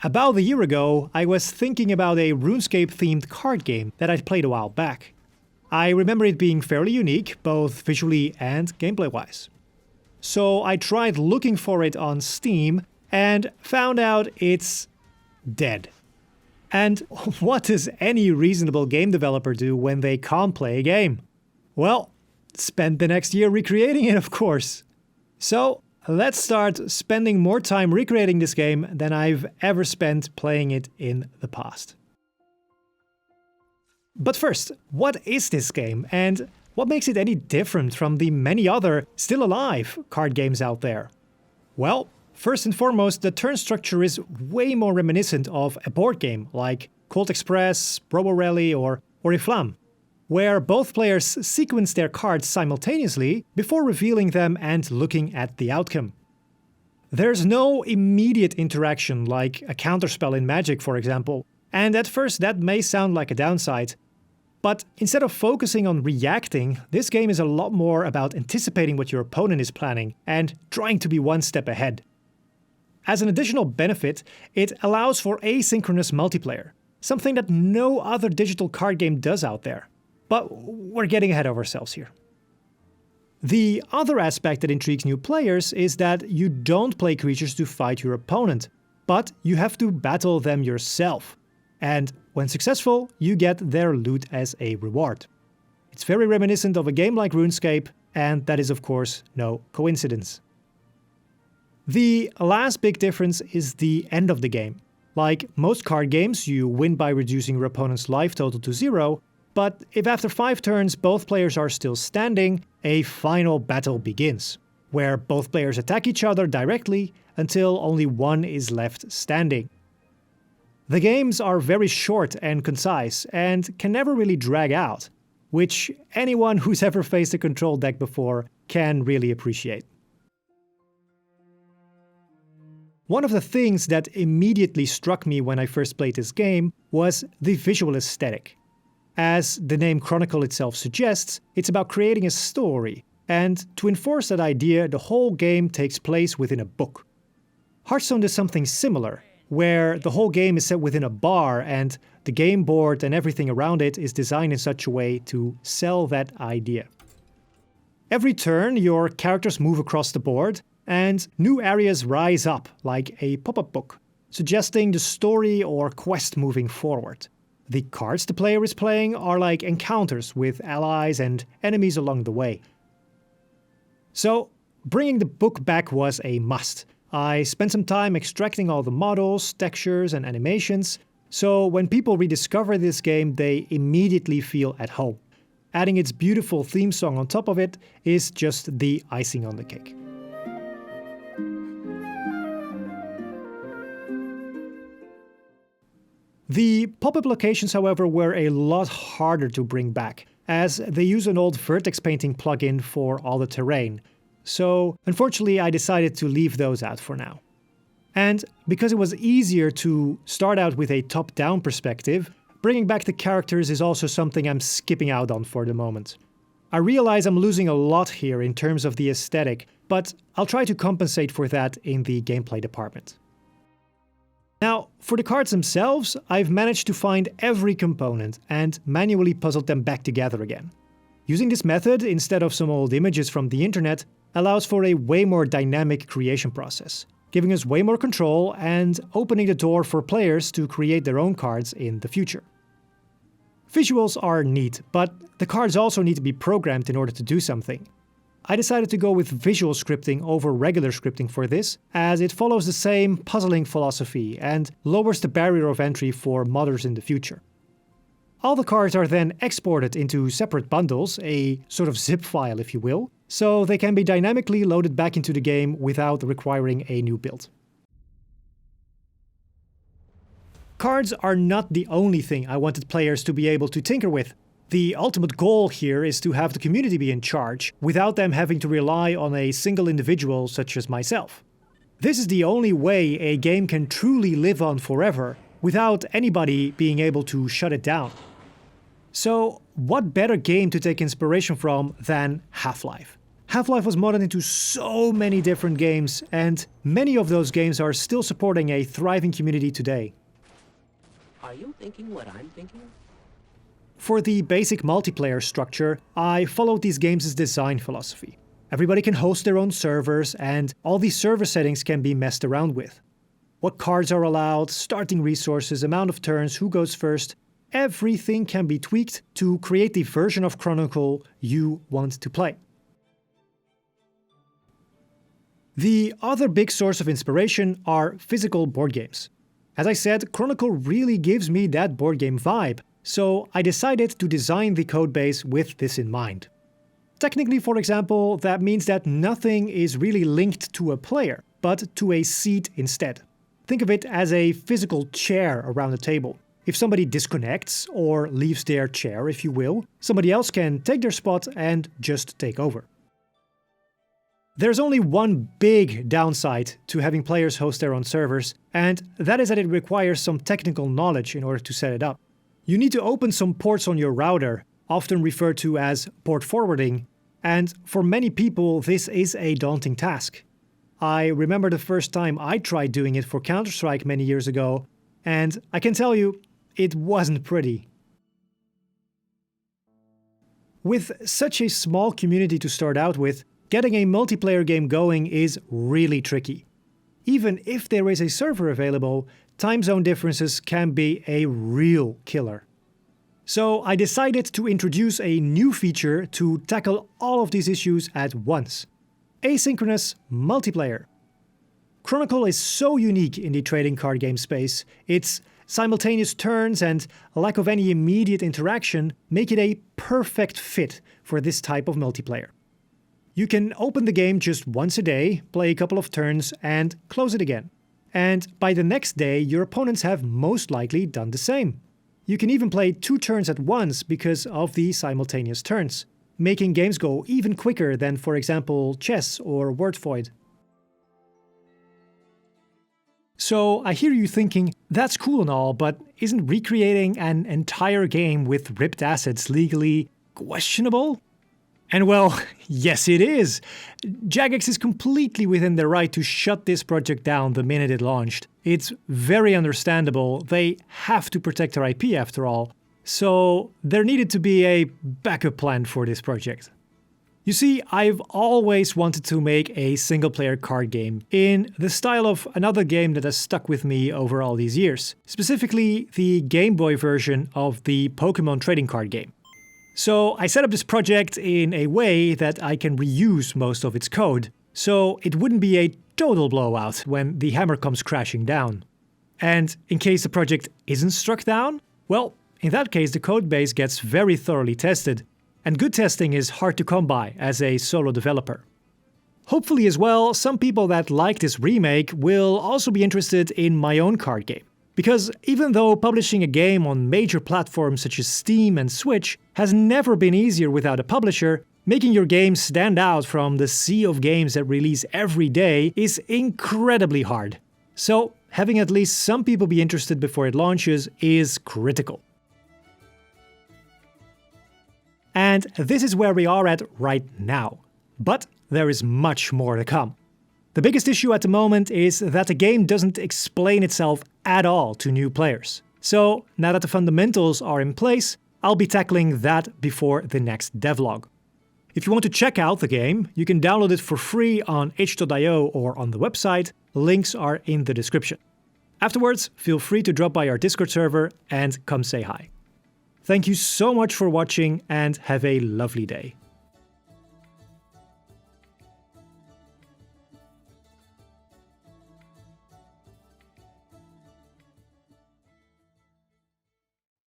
About a year ago, I was thinking about a RuneScape-themed card game that I'd played a while back. I remember it being fairly unique, both visually and gameplay-wise. So I tried looking for it on Steam and found out it's dead. And what does any reasonable game developer do when they can't play a game? Well, spend the next year recreating it, of course. So let's start spending more time recreating this game than I've ever spent playing it in the past. But first, what is this game, and what makes it any different from the many other, still alive, card games out there? Well, first and foremost, the turn structure is way more reminiscent of a board game like Colt Express, Robo Rally, or Iflam, where both players sequence their cards simultaneously before revealing them and looking at the outcome. There's no immediate interaction like a counterspell in Magic, for example, and at first that may sound like a downside. But instead of focusing on reacting, this game is a lot more about anticipating what your opponent is planning and trying to be one step ahead. As an additional benefit, it allows for asynchronous multiplayer, something that no other digital card game does out there. But we're getting ahead of ourselves here. The other aspect that intrigues new players is that you don't play creatures to fight your opponent, but you have to battle them yourself. And when successful, you get their loot as a reward. It's very reminiscent of a game like RuneScape, and that is of course no coincidence. The last big difference is the end of the game. Like most card games, you win by reducing your opponent's life total to 0, but if after 5 turns both players are still standing, a final battle begins, where both players attack each other directly until only one is left standing. The games are very short and concise and can never really drag out, which anyone who's ever faced a control deck before can really appreciate. One of the things that immediately struck me when I first played this game was the visual aesthetic. As the name Chronicle itself suggests, it's about creating a story, and to enforce that idea, the whole game takes place within a book. Hearthstone does something similar, where the whole game is set within a bar and the game board and everything around it is designed in such a way to sell that idea. Every turn, your characters move across the board, and new areas rise up like a pop-up book, suggesting the story or quest moving forward. The cards the player is playing are like encounters with allies and enemies along the way. So, bringing the book back was a must. I spent some time extracting all the models, textures and animations, so when people rediscover this game they immediately feel at home. Adding its beautiful theme song on top of it is just the icing on the cake. The pop-up locations, however, were a lot harder to bring back, as they use an old vertex painting plugin for all the terrain. So, unfortunately, I decided to leave those out for now. And because it was easier to start out with a top-down perspective, bringing back the characters is also something I'm skipping out on for the moment. I realize I'm losing a lot here in terms of the aesthetic, but I'll try to compensate for that in the gameplay department. Now, for the cards themselves, I've managed to find every component and manually puzzled them back together again. Using this method, instead of some old images from the internet, allows for a way more dynamic creation process, giving us way more control and opening the door for players to create their own cards in the future. Visuals are neat, but the cards also need to be programmed in order to do something. I decided to go with visual scripting over regular scripting for this, as it follows the same puzzling philosophy and lowers the barrier of entry for modders in the future. All the cards are then exported into separate bundles, a sort of zip file if you will, so they can be dynamically loaded back into the game without requiring a new build. Cards are not the only thing I wanted players to be able to tinker with. The ultimate goal here is to have the community be in charge, without them having to rely on a single individual such as myself. This is the only way a game can truly live on forever, without anybody being able to shut it down. So, what better game to take inspiration from than Half-Life? Half-Life was modded into so many different games, and many of those games are still supporting a thriving community today. Are you thinking what I'm thinking? For the basic multiplayer structure, I followed these games' design philosophy. Everybody can host their own servers, and all these server settings can be messed around with. What cards are allowed, starting resources, amount of turns, who goes first, everything can be tweaked to create the version of Chronicle you want to play. The other big source of inspiration are physical board games. As I said, Chronicle really gives me that board game vibe, so I decided to design the codebase with this in mind. Technically, for example, that means that nothing is really linked to a player, but to a seat instead. Think of it as a physical chair around a table. If somebody disconnects, or leaves their chair if you will, somebody else can take their spot and just take over. There's only one big downside to having players host their own servers, and that is that it requires some technical knowledge in order to set it up. You need to open some ports on your router, often referred to as port forwarding, and for many people this is a daunting task. I remember the first time I tried doing it for Counter-Strike many years ago, and I can tell you, it wasn't pretty. With such a small community to start out with, getting a multiplayer game going is really tricky. Even if there is a server available, time zone differences can be a real killer. So I decided to introduce a new feature to tackle all of these issues at once: asynchronous multiplayer. Chronicle is so unique in the trading card game space. Its simultaneous turns and lack of any immediate interaction make it a perfect fit for this type of multiplayer. You can open the game just once a day, play a couple of turns, and close it again. And by the next day, your opponents have most likely done the same. You can even play 2 turns at once because of the simultaneous turns, making games go even quicker than, for example, chess or Word Void. So I hear you thinking, that's cool and all, but isn't recreating an entire game with ripped assets legally questionable? And well, yes it is! Jagex is completely within their right to shut this project down the minute it launched. It's very understandable, they have to protect their IP after all, so there needed to be a backup plan for this project. You see, I've always wanted to make a single-player card game in the style of another game that has stuck with me over all these years, specifically the Game Boy version of the Pokémon trading card game. So I set up this project in a way that I can reuse most of its code, so it wouldn't be a total blowout when the hammer comes crashing down. And in case the project isn't struck down, well, in that case the codebase gets very thoroughly tested, and good testing is hard to come by as a solo developer. Hopefully as well, some people that like this remake will also be interested in my own card game. Because even though publishing a game on major platforms such as Steam and Switch has never been easier without a publisher, making your game stand out from the sea of games that release every day is incredibly hard. So having at least some people be interested before it launches is critical. And this is where we are at right now. But there is much more to come. The biggest issue at the moment is that the game doesn't explain itself at all to new players. So now that the fundamentals are in place, I'll be tackling that before the next devlog. If you want to check out the game, you can download it for free on itch.io or on the website. Links are in the description. Afterwards, feel free to drop by our Discord server and come say hi. Thank you so much for watching and have a lovely day.